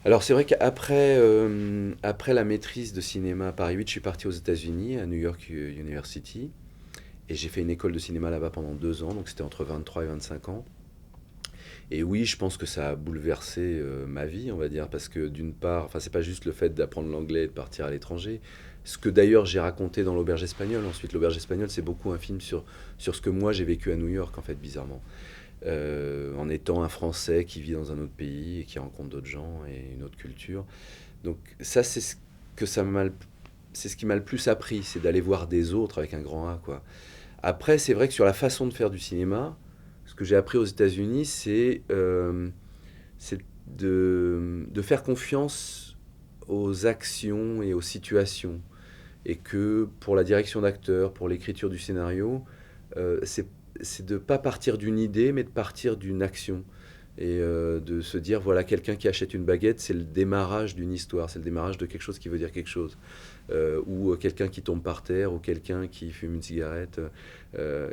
Alors c'est vrai après la maîtrise de cinéma à Paris 8, je suis parti aux États-Unis, à New York University, et j'ai fait une école de cinéma là-bas pendant 2 ans, donc c'était entre 23 et 25 ans. Et oui, je pense que ça a bouleversé ma vie, on va dire, parce que d'une part, enfin c'est pas juste le fait d'apprendre l'anglais et de partir à l'étranger, ce que d'ailleurs j'ai raconté dans l'Auberge espagnole. Ensuite, l'Auberge espagnole, c'est beaucoup un film sur ce que moi j'ai vécu à New York, en fait, bizarrement. En étant un Français qui vit dans un autre pays et qui rencontre d'autres gens et une autre culture. Donc ça, que ça m'a, le- c'est ce qui m'a le plus appris, c'est d'aller voir des autres avec un grand A, quoi. Après, c'est vrai que sur la façon de faire du cinéma, ce que j'ai appris aux États-Unis, c'est de faire confiance aux actions et aux situations. Et que pour la direction d'acteur, pour l'écriture du scénario, c'est de ne pas partir d'une idée, mais de partir d'une action. Et de se dire, voilà, quelqu'un qui achète une baguette, c'est le démarrage d'une histoire, c'est le démarrage de quelque chose qui veut dire quelque chose. Ou quelqu'un qui tombe par terre, ou quelqu'un qui fume une cigarette.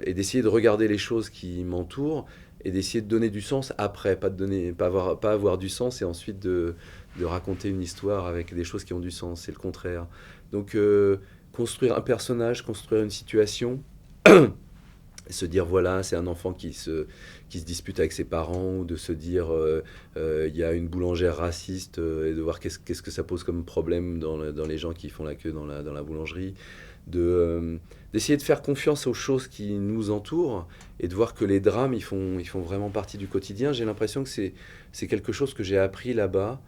Et d'essayer de regarder les choses qui m'entourent et d'essayer de donner du sens après, pas avoir du sens et ensuite de raconter une histoire avec des choses qui ont du sens, c'est le contraire. Donc construire un personnage, construire une situation, se dire voilà, c'est un enfant qui se dispute avec ses parents, ou de se dire il y a une boulangère raciste et de voir qu'est-ce que ça pose comme problème dans les gens qui font la queue dans la boulangerie, d'essayer de faire confiance aux choses qui nous entourent et de voir que les drames ils font vraiment partie du quotidien. J'ai l'impression que c'est quelque chose que j'ai appris là-bas,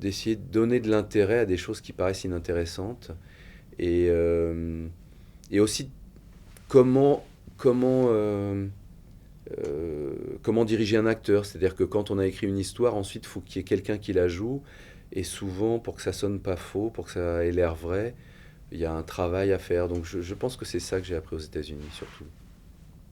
d'essayer de donner de l'intérêt à des choses qui paraissent inintéressantes et, euh, et aussi comment, comment, euh, comment diriger un acteur. C'est-à-dire que quand on a écrit une histoire, ensuite, il faut qu'il y ait quelqu'un qui la joue. Et souvent, pour que ça sonne pas faux, pour que ça ait l'air vrai, il y a un travail à faire. Donc je pense que c'est ça que j'ai appris aux États-Unis, surtout.